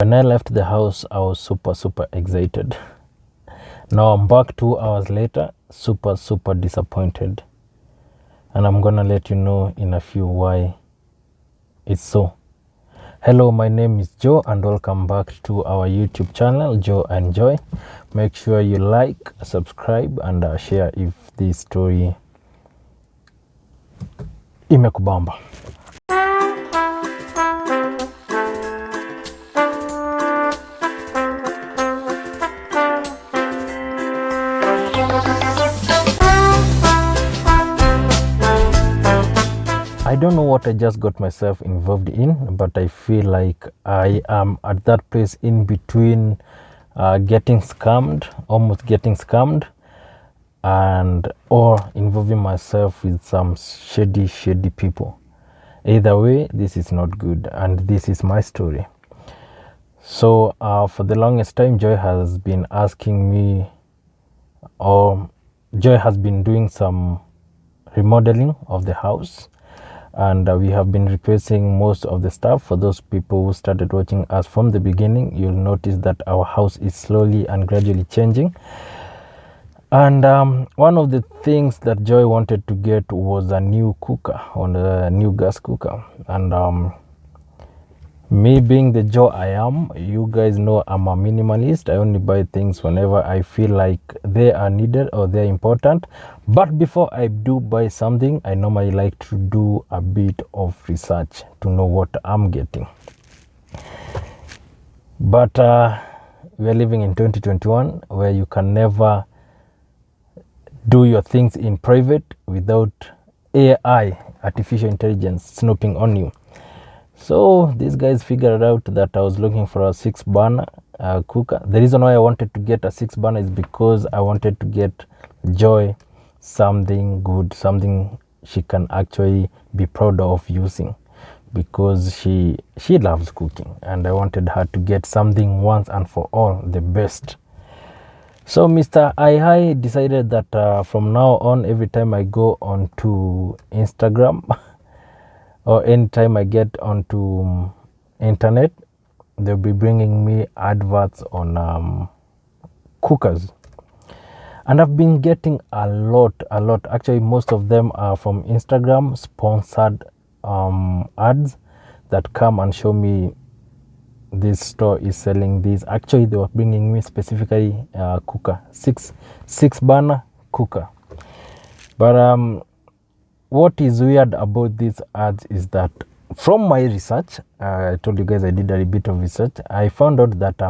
When I left the house, I was super excited. Now I'm back 2 hours later, super disappointed. And I'm gonna let you know in a few why it's so. Hello, my name is Joe and welcome back to our YouTube channel, Joe and Joy. Make sure you like, subscribe and share if this story imekubamba. I don't know what I just got myself involved in, but I feel like I am at that place in between getting scammed, almost getting scammed, and or involving myself with some shady people. Either way, this is not good, and this is my story. So for the longest time, Joy has been asking me, or Joy has been doing some remodeling of the house, and we have been replacing most of the stuff. For those people who started watching us from the beginning, you'll notice that our house is slowly and gradually changing. And one of the things that Joy wanted to get was a new cooker, on a new gas cooker. And me being the Joe I am, you guys know I'm a minimalist. I only buy things whenever I feel like they are needed or they're important. But before I do buy something, I normally like to do a bit of research to know what I'm getting. But we're living in 2021 where you can never do your things in private without AI, artificial intelligence, snooping on you. So these guys figured out that I was looking for a 6-burner cooker. The reason why I wanted to get a 6-burner is because I wanted to get Joy something good, something she can actually be proud of using, because she loves cooking and I wanted her to get something once and for all, the best. So Mr. I decided that from now on, every time I go onto Instagram or anytime I get onto internet, they'll be bringing me adverts on cookers. And I've been getting a lot. Actually, most of them are from Instagram sponsored ads that come and show me this store is selling these. Actually, they were bringing me specifically cooker, six burner cooker. But what is weird about these ads is that from my research, I told you guys I did a bit of research. I found out that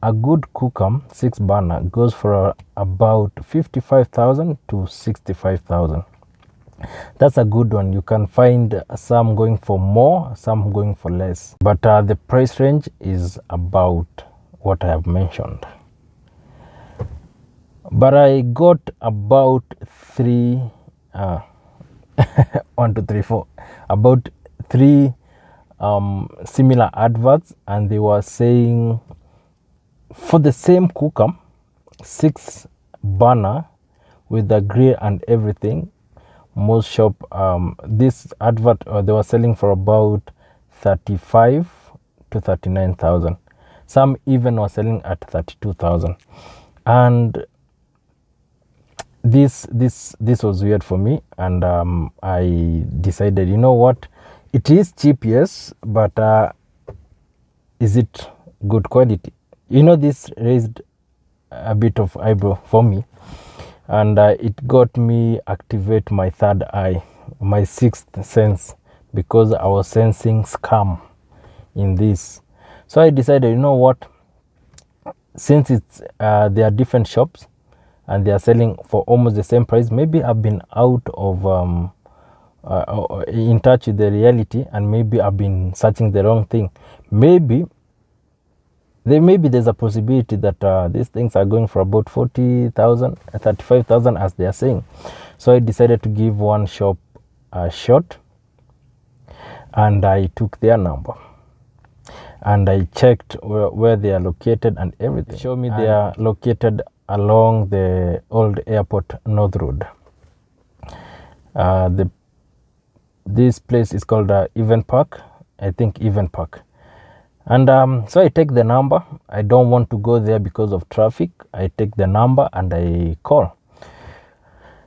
a good cooker 6-burner goes for about 55,000 to 65,000. That's a good one. You can find some going for more, some going for less, but the price range is about what I have mentioned. But I got about three 1 2 3 4 about 3 similar adverts, and they were saying for the same cooker, 6-burner with the grill and everything, most shop this advert they were selling for about 35 to 39,000. Some even were selling at 32,000. And this was weird for me, and I decided, you know what, it is cheap, yes, but is it good quality? You know, this raised a bit of eyebrow for me, and it got me activate my third eye, my sixth sense, because I was sensing scam in this. So I decided, you know what, since it's there are different shops and they are selling for almost the same price, maybe I've been out of in touch with the reality, and maybe I've been searching the wrong thing. Maybe there's a possibility that these things are going for about 40,000, 35,000 as they are saying. So I decided to give one shop a shot, and I took their number and I checked where they are located and everything. Show me they are located along the old airport North Road. This place is called Event Park, I think Event Park. And so I take the number. I don't want to go there because of traffic. I take the number and I call.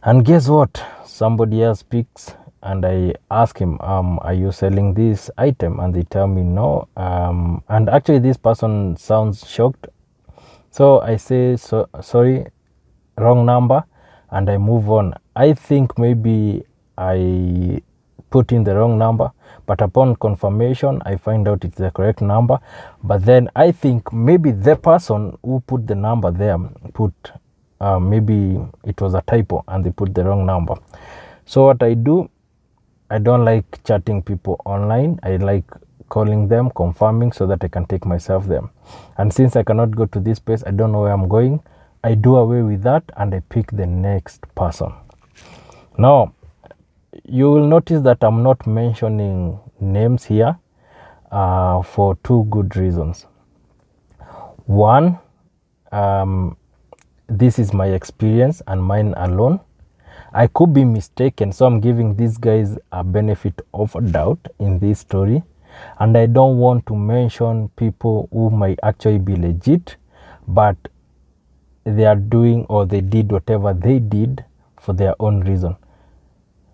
And guess what? Somebody else picks, and I ask him, are you selling this item? And they tell me no. And actually this person sounds shocked. So I say, sorry, wrong number, and I move on. I think maybe I put in the wrong number, but upon confirmation I find out it's the correct number. But then I think maybe the person who put the number there put maybe it was a typo and they put the wrong number. So what I do, I don't like chatting people online. I like calling them, confirming, so that I can take myself there. And since I cannot go to this place, I don't know where I'm going, I do away with that and I pick the next person. Now you will notice that I'm not mentioning names here for two good reasons. One, this is my experience and mine alone. I could be mistaken, so I'm giving these guys a benefit of a doubt in this story. And I don't want to mention people who might actually be legit, but they are doing or they did whatever they did for their own reason.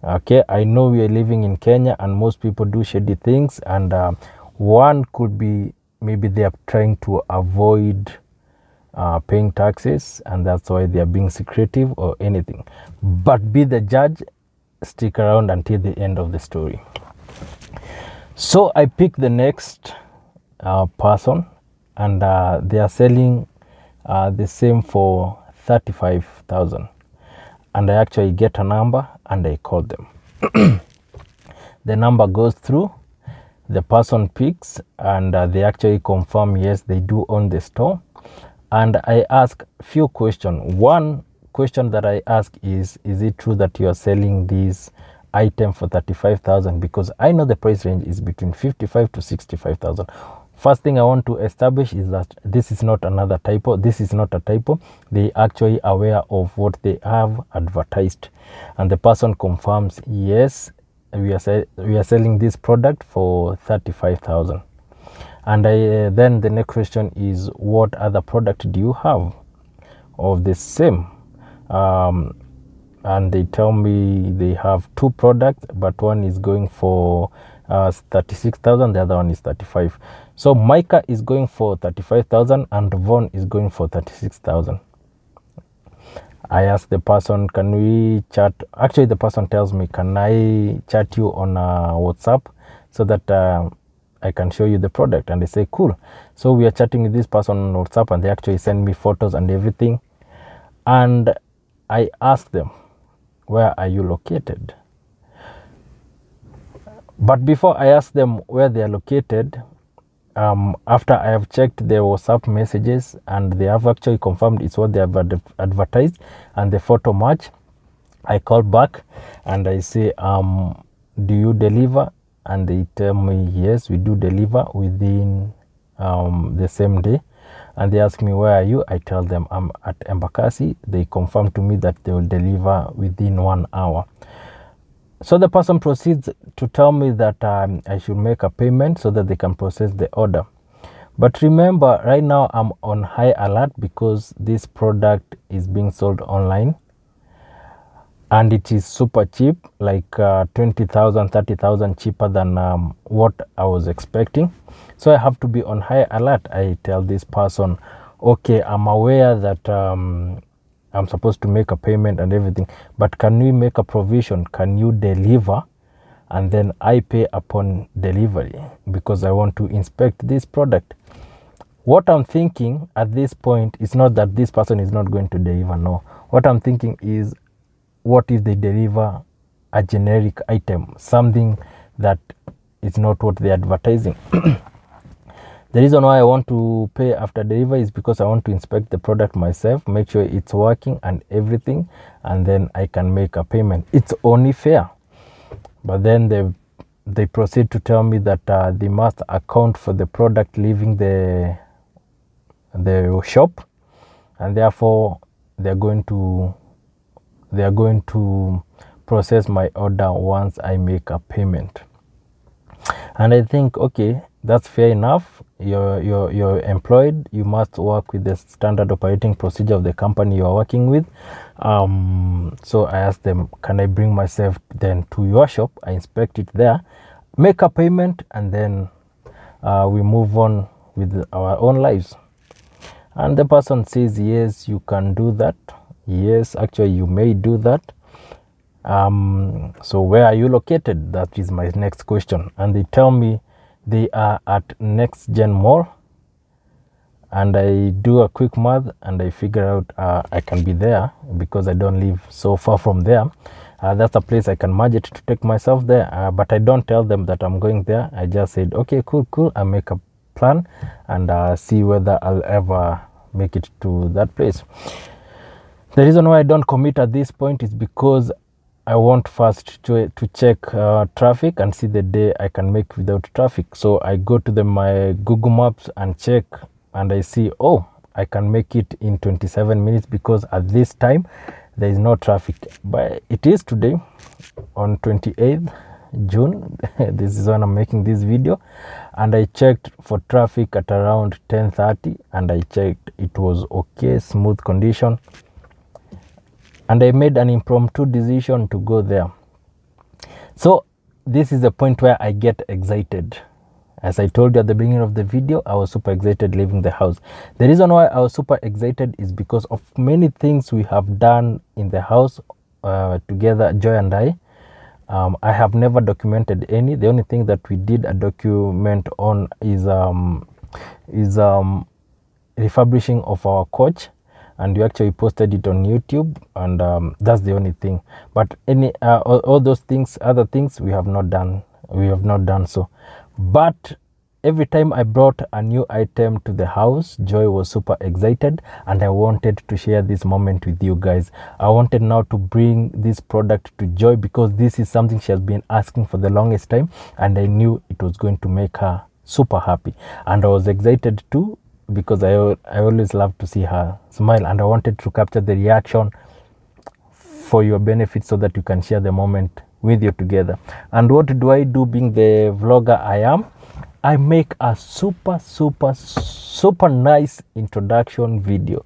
Okay, I know we are living in Kenya and most people do shady things, and one could be maybe they are trying to avoid paying taxes, and that's why they are being secretive or anything. But be the judge, stick around until the end of the story. So I pick the next person, and they are selling the same for 35,000. And I actually get a number and I call them. The number goes through, the person picks, and they actually confirm yes, they do own the store. And I ask few questions. One question that I ask is it true that you are selling this item for 35,000? Because I know the price range is between 55 to 65,000. First thing I want to establish is that this is not another typo. This is not a typo. They actually aware of what they have advertised. And the person confirms, yes, we are selling this product for 35,000. And then the next question is, what other product do you have of the same? And they tell me they have two products, but one is going for 36,000, the other one is 35. So Micah is going for 35,000 and Vaughn is going for 36,000. I ask the person, can we chat? Actually, the person tells me, can I chat you on WhatsApp so that I can show you the product? And they say, cool. So we are chatting with this person on WhatsApp, and they actually send me photos and everything. And I ask them, where are you located? But before I ask them where they are located, after I have checked their WhatsApp messages and they have actually confirmed it's what they have advertised and the photo match, I call back and I say, do you deliver? And they tell me, yes, we do deliver within the same day. And they ask me, where are you? I tell them I'm at Embakasi. They confirm to me that they will deliver within 1 hour. So the person proceeds to tell me that I should make a payment so that they can process the order. But remember, right now I'm on high alert because this product is being sold online. And it is super cheap, like 20,000, 30,000 cheaper than what I was expecting. So I have to be on high alert. I tell this person, okay, I'm aware that I'm supposed to make a payment and everything, but can we make a provision? Can you deliver? And then I pay upon delivery because I want to inspect this product. What I'm thinking at this point is not that this person is not going to deliver. No. What I'm thinking is, what if they deliver a generic item, something that is not what they're advertising? The reason why I want to pay after delivery is because I want to inspect the product myself, make sure it's working and everything, and then I can make a payment. It's only fair. But then they proceed to tell me that they must account for the product leaving the shop, and therefore they're going to process my order once I make a payment. And I think, okay, that's fair enough. you're employed, you must work with the standard operating procedure of the company you are working with. So I asked them, can I bring myself then to your shop? I inspect it there, make a payment, and then we move on with our own lives. And the person says, yes, you can do that. Yes, actually you may do that. So where are you located? That is my next question. And they tell me they are at Next Gen Mall. And I do a quick math and I figure out I can be there because I don't live so far from there. That's a place I can manage to take myself there, but I don't tell them that I'm going there. I just said, okay, cool. I make a plan and see whether I'll ever make it to that place. The reason why I don't commit at this point is because I want first to check traffic and see the day I can make without traffic. So I go to my Google Maps and check, and I see, oh, I can make it in 27 minutes because at this time there is no traffic. But it is today on 28th June. This is when I'm making this video, and I checked for traffic at around 10:30, and I checked it was okay, smooth condition, and I made an impromptu decision to go there. So this is the point where I get excited. As I told you at the beginning of the video, I was super excited leaving the house. The reason why I was super excited is because of many things we have done in the house together, Joy and I. I have never documented any. The only thing that we did a document on is refurbishing of our couch, and we actually posted it on YouTube, and that's the only thing. But any all those things, other things, we have not done. We have not done so. But every time I brought a new item to the house, Joy was super excited, and I wanted to share this moment with you guys. I wanted now to bring this product to Joy because this is something she has been asking for the longest time, and I knew it was going to make her super happy. And I was excited too because I always love to see her smile, and I wanted to capture the reaction for your benefit so that you can share the moment with you together. And what do I do being the vlogger I am? I make a super nice introduction video.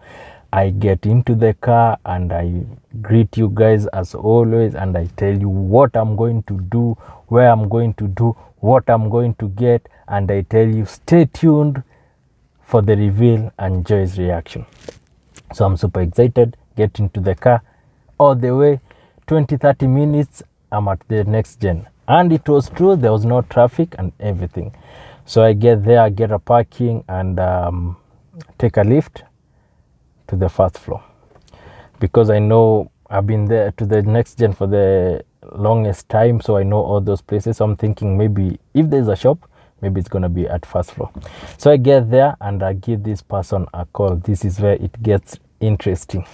I get into the car and I greet you guys as always, and I tell you what I'm going to do, where I'm going to do, what I'm going to get, and I tell you stay tuned for the reveal and Joy's reaction. So I'm super excited, get into the car, all the way 20-30 minutes I'm at the Next Gen, and it was true, there was no traffic and everything. So I get there, I get a parking, and take a lift to the first floor because I know I've been there to the Next Gen for the longest time, so I know all those places. So I'm thinking maybe if there's a shop, maybe it's gonna be at first floor. So I get there and I give this person a call. This is where it gets interesting.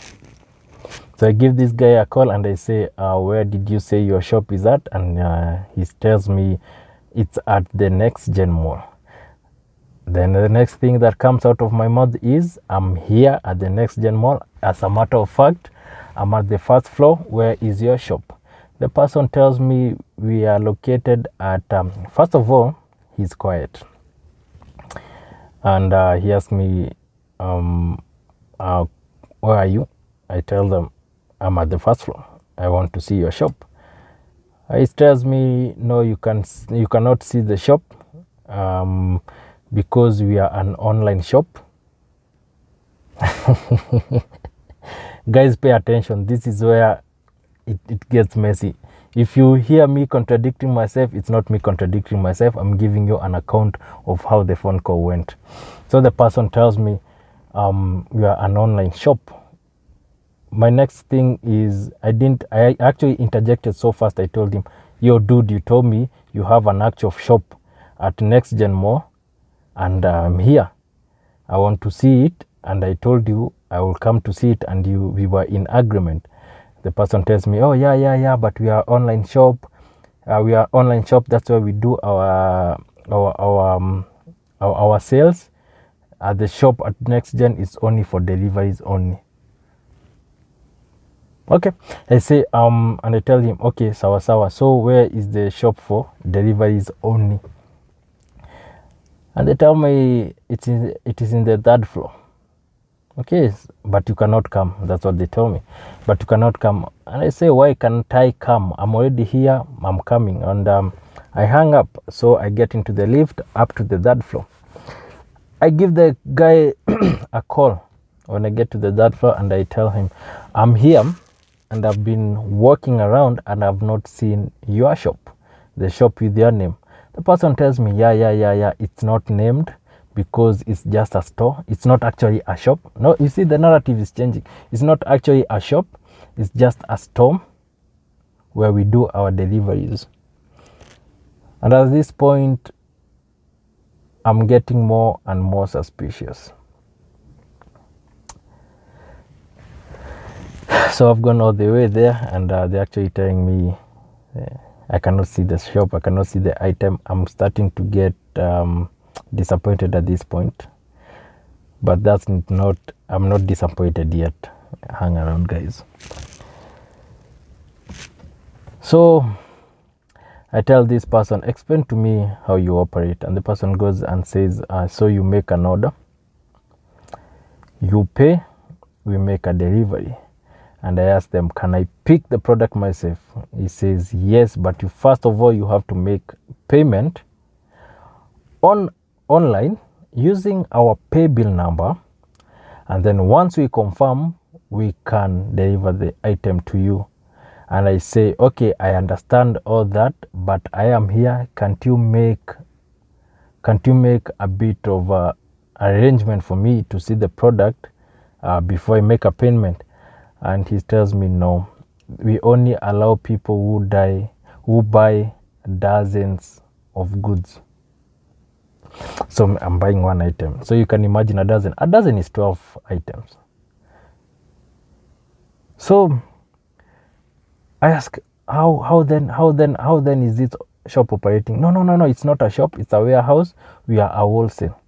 So I give this guy a call and I say, where did you say your shop is at? And he tells me it's at the Next Gen Mall. Then the next thing that comes out of my mouth is, I'm here at the Next Gen Mall. As a matter of fact, I'm at the first floor. Where is your shop? The person tells me we are located at, first of all, he's quiet. And he asks me, where are you? I tell them, I'm at the first floor. I want to see your shop. He tells me, no, you cannot see the shop because we are an online shop. Guys, pay attention. This is where it gets messy. If you hear me contradicting myself, it's not me contradicting myself. I'm giving you an account of how the phone call went. So the person tells me, we are an online shop. My next thing is, I actually interjected so fast. I told him, yo dude, you told me you have an actual shop at Next Gen Mall, and I'm here. I want to see it, and I told you I will come to see it, and we were in agreement. The person tells me, oh yeah, but we are online shop. That's where we do our sales. The shop at Next Gen is only for deliveries only. Okay, I say and I tell him, okay, sawa. So where is the shop for deliveries only? And they tell me it is in the third floor. Okay, but you cannot come. That's what they tell me. But you cannot come. And I say, why can't I come? I'm already here. I'm coming. And I hang up. So I get into the lift up to the third floor. I give the guy a call when I get to the third floor, and I tell him, I'm here and I've been walking around and I've not seen your shop, the shop with your name. The person tells me, yeah, it's not named because it's just a store. It's not actually a shop. No, you see, the narrative is changing. It's not actually a shop. It's just a store where we do our deliveries. And at this point, I'm getting more and more suspicious. So I've gone all the way there, and they're actually telling me I cannot see the shop, I cannot see the item. I'm starting to get disappointed at this point. But that's not, I'm not disappointed yet. Hang around, guys. So I tell this person, explain to me how you operate. And the person goes and says, so you make an order, you pay, we make a delivery. And I ask them, can I pick the product myself? He says, yes, but you first of all, you have to make payment online using our pay bill number. And then once we confirm, we can deliver the item to you. And I say, okay, I understand all that, but I am here. Can't you make a bit of arrangement for me to see the product before I make a payment? And he tells me, no, we only allow people who buy dozens of goods. So I'm buying one item. So you can imagine a dozen. A dozen is 12 items. So I ask, how then is this shop operating? No, it's not a shop, it's a warehouse. We are a wholesale.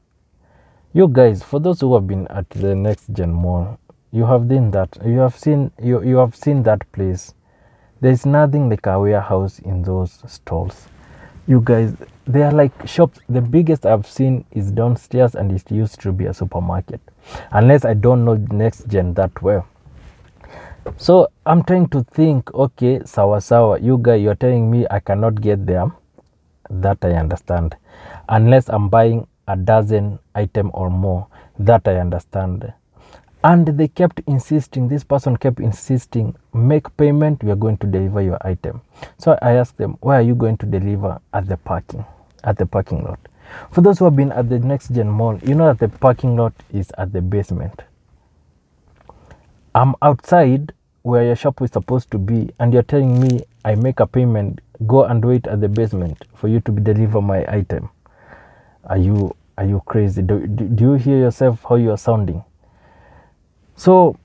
You guys, for those who have been at the Next Gen Mall, you have seen that. You have seen that place. There's nothing like a warehouse in those stalls. You guys, they are like shops. The biggest I've seen is downstairs, and it used to be a supermarket. Unless I don't know Next Gen that well. So I'm trying to think, okay, sawa, you guys, you're telling me I cannot get there. That I understand. Unless I'm buying a dozen item or more. That I understand. And they kept insisting, this person kept insisting, make payment, we are going to deliver your item. So I asked them, where are you going to deliver? At the parking lot. For those who have been at the Next Gen Mall, you know that the parking lot is at the basement. I'm outside where your shop is supposed to be, and you're telling me I make a payment, go and wait at the basement for you to deliver my item. Are you crazy? Do you hear yourself how you are sounding? So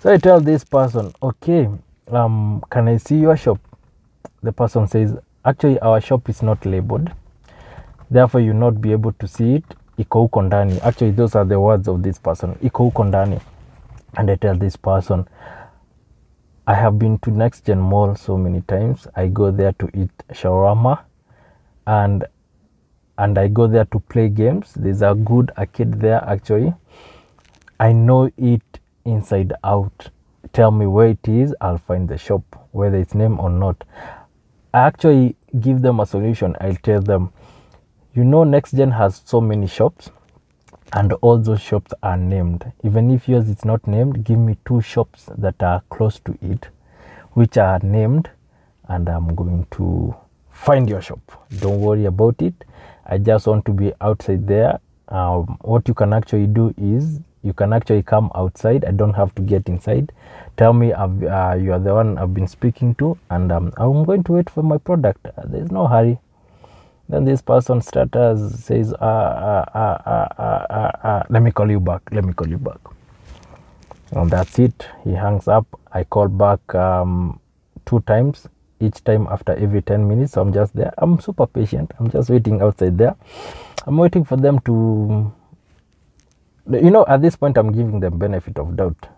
I tell this person, okay, can I see your shop? The person says, actually our shop is not labeled, therefore you'll not be able to see it. Iko huko ndani. Actually, those are the words of this person. Iko huko ndani. And I tell this person, I have been to Next Gen Mall so many times. I go there to eat shawarma, and I go there to play games. There's a good arcade there, actually. I know it inside out. Tell me where it is, I'll find the shop, whether it's named or not. I actually give them a solution. I'll tell them, you know, Next Gen has so many shops, and all those shops are named. Even if yours is not named, give me 2 shops that are close to it, which are named, and I'm going to find your shop. Don't worry about it. I just want to be outside there. What you can actually do is, you can actually come outside. I don't have to get inside. Tell me you are the one I've been speaking to, and I'm going to wait for my product. There's no hurry. Then this person says, let me call you back. And that's it. He hangs up. I call back 2 times, each time after every 10 minutes. So I'm just there. I'm super patient. I'm just waiting outside there. I'm waiting for them to, at this point, I'm giving them benefit of doubt.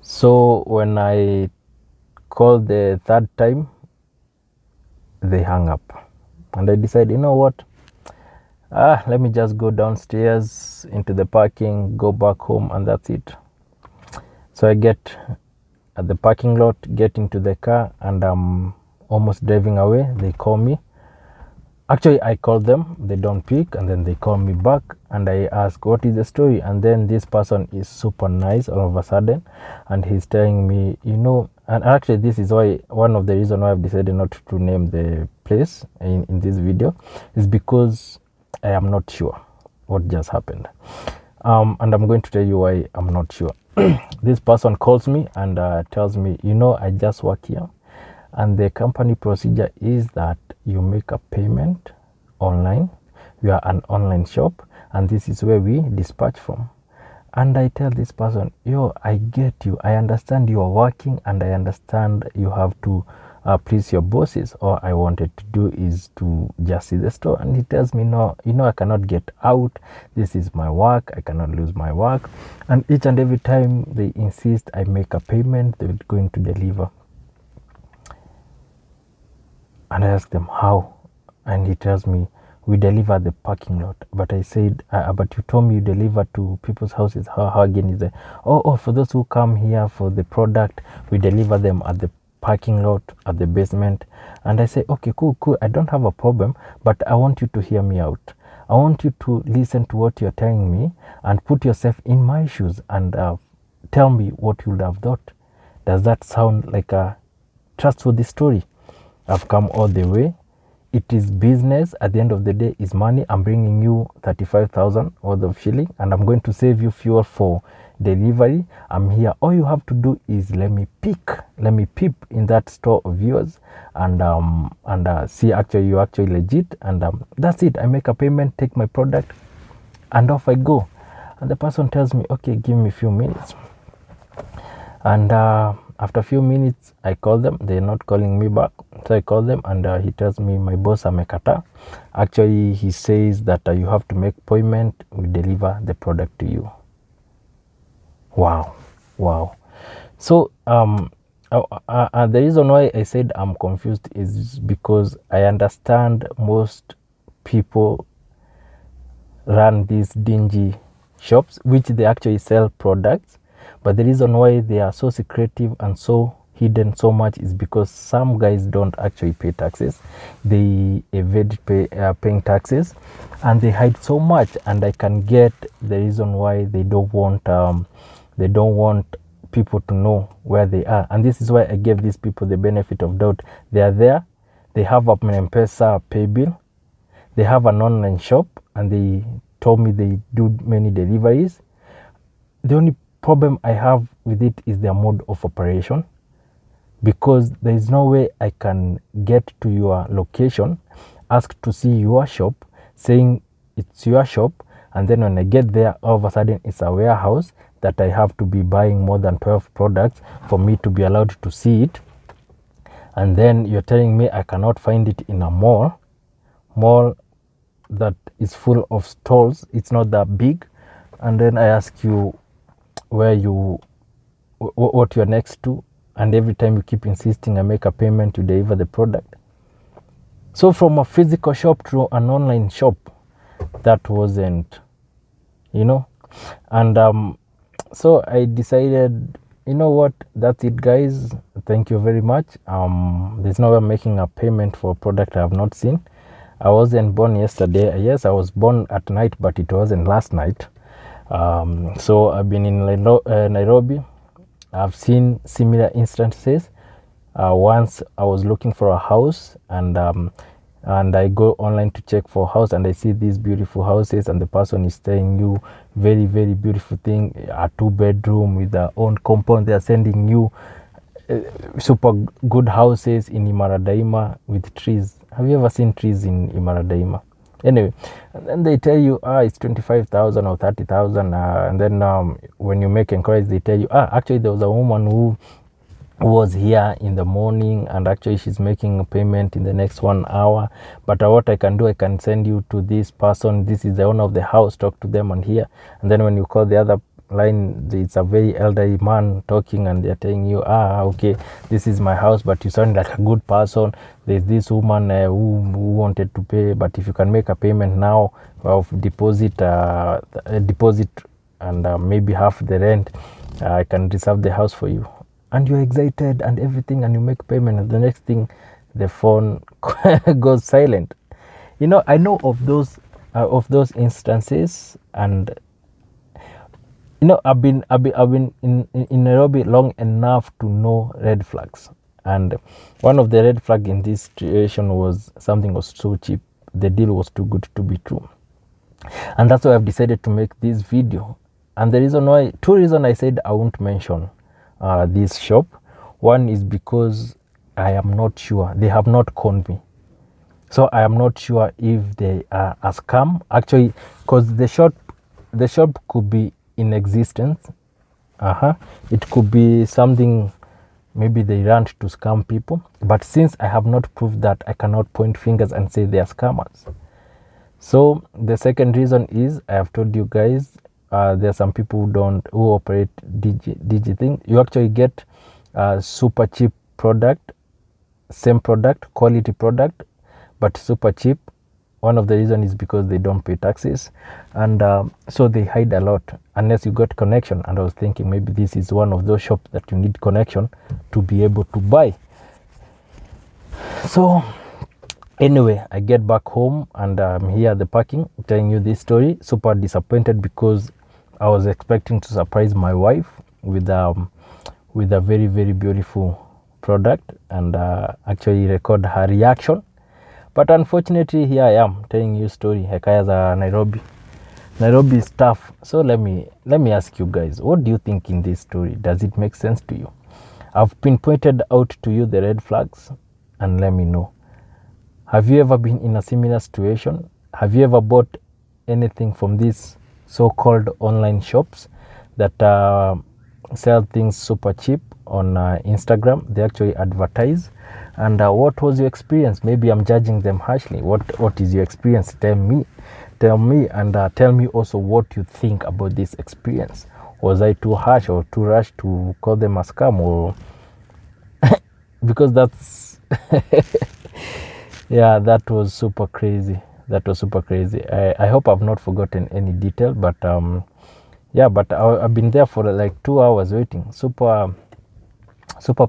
So when I call the 3rd time, they hang up. And I decided, you know what, let me just go downstairs into the parking, go back home, and that's it. So I get at the parking lot, get into the car, and I'm almost driving away. They call me. Actually, I call them, they don't pick, and then they call me back, and I ask, what is the story? And then this person is super nice all of a sudden, and he's telling me, you know, and actually this is why, one of the reasons why I've decided not to name the place in this video, is because I am not sure what just happened. And I'm going to tell you why I'm not sure. This person calls me and tells me, you know, I just work here, and the company procedure is that you make a payment online. We are an online shop, and this is where we dispatch from. And I tell this person, yo, I get you. I understand you are working, and I understand you have to please your bosses. All I wanted to do is to just see the store. And he tells me, no, you know, I cannot get out. This is my work. I cannot lose my work. And each and every time they insist I make a payment, they're going to deliver. And I ask them, how? And he tells me, we deliver the parking lot. But I said, but you told me you deliver to people's houses. How again is it? Oh, for those who come here for the product, we deliver them at the parking lot, at the basement. And I say, okay, cool. I don't have a problem, but I want you to hear me out. I want you to listen to what you're telling me and put yourself in my shoes and tell me what you would have thought. Does that sound like a trustworthy story? I've come all the way. It is business. At the end of the day, is money. I'm bringing you 35,000 worth of shilling, and I'm going to save you fuel for delivery. I'm here. All you have to do is let me peep in that store of yours, and see actually you're actually legit, and that's it. I make a payment, take my product, and off I go. And the person tells me, okay, give me a few minutes. And after a few minutes, I call them. They're not calling me back. So I call them, and he tells me, my boss amekata. Actually, he says that you have to make appointment. We deliver the product to you. Wow. So the reason why I said I'm confused is because I understand most people run these dingy shops, which they actually sell products. But the reason why they are so secretive and so hidden so much is because some guys don't actually pay taxes. They evade paying taxes, and they hide so much. And I can get the reason why they don't want people to know where they are. And this is why I gave these people the benefit of doubt. They are there. They have a M-Pesa pay bill. They have an online shop, and they told me they do many deliveries. The only problem I have with it is their mode of operation, because there is no way I can get to your location, ask to see your shop, saying it's your shop, and then when I get there, all of a sudden it's a warehouse that I have to be buying more than 12 products for me to be allowed to see it. And then you're telling me I cannot find it in a mall that is full of stalls. It's not that big. And then I ask you what you're next to, and every time you keep insisting I make a payment to deliver the product. So from a physical shop to an online shop, that wasn't, and so I decided, you know what, that's it, guys. Thank you very much. There's no way I'm making a payment for a product I have not seen. I wasn't born yesterday. Yes, I was born at night, but it wasn't last night. So I've been in Nairobi. I've seen similar instances. Once I was looking for a house, and I go online to check for a house, and I see these beautiful houses, and the person is telling you very, very beautiful thing, a 2-bedroom with their own compound. They are sending you super good houses in Imaradaima with trees. Have you ever seen trees in Imaradaima? Anyway, and then they tell you, it's 25,000 or 30,000, and then when you make inquiries, they tell you, actually there was a woman who was here in the morning, and actually she's making a payment in the next 1 hour. But what I can do, I can send you to this person. This is the owner of the house. Talk to them and here. And then when you call the other line, it's a very elderly man talking, and they're telling you, okay, this is my house, but you sound like a good person. There's this woman who wanted to pay, but if you can make a payment now of deposit and maybe half the rent, I can reserve the house for you. And you're excited and everything, and you make payment, and the next thing, the phone goes silent. I know of those instances, and I've been in Nairobi long enough to know red flags. And one of the red flag in this situation was something was so cheap. The deal was too good to be true. And that's why I've decided to make this video. And the reason why, two reasons I said I won't mention this shop. One is because I am not sure. They have not conned me. So I am not sure if they are a scam. Actually, because the shop could be in existence. It could be something, maybe they ran to scam people. But since I have not proved that, I cannot point fingers and say they are scammers. So the second reason is, I have told you guys, there are some people who operate digi thing. You actually get super cheap product, same product, quality product, but super cheap. One of the reasons is because they don't pay taxes, and so they hide a lot unless you got connection. And I was thinking maybe this is one of those shops that you need connection to be able to buy. So anyway, I get back home, and I'm here at the parking telling you this story. Super disappointed because I was expecting to surprise my wife with a very, very beautiful product, and actually record her reaction. But unfortunately, here I am telling you story. Hekaya za Nairobi. Nairobi is tough. So let me ask you guys, what do you think in this story? Does it make sense to you? I've pinpointed out to you the red flags, and let me know. Have you ever been in a similar situation? Have you ever bought anything from these so-called online shops that sell things super cheap on Instagram? They actually advertise. And what was your experience? Maybe I'm judging them harshly. What is your experience? Tell me, and tell me also what you think about this experience. Was I too harsh or too rash to call them a scam? Or because that's yeah, that was super crazy. I hope I've not forgotten any detail, but yeah, but I've been there for like 2 hours waiting. Super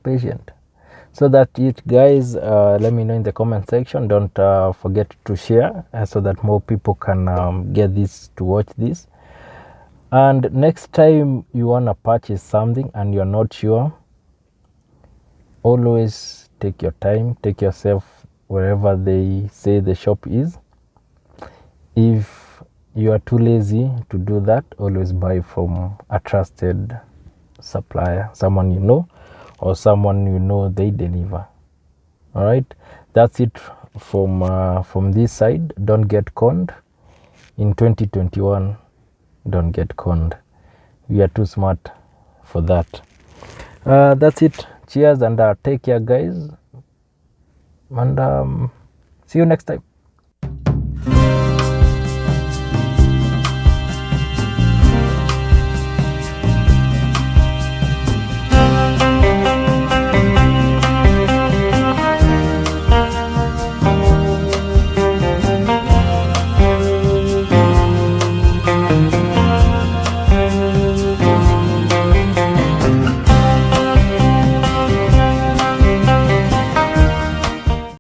patient. So that's it, guys. Let me know in the comment section. Don't forget to share so that more people can get this, to watch this. And next time you want to purchase something and you're not sure, always take your time, take yourself wherever they say the shop is. If you are too lazy to do that, always buy from a trusted supplier, someone you know, or someone you know they deliver. All right, that's it from this side. Don't get conned in 2021. Don't get conned. We are too smart for that. That's it. Cheers, and take care, guys, and see you next time.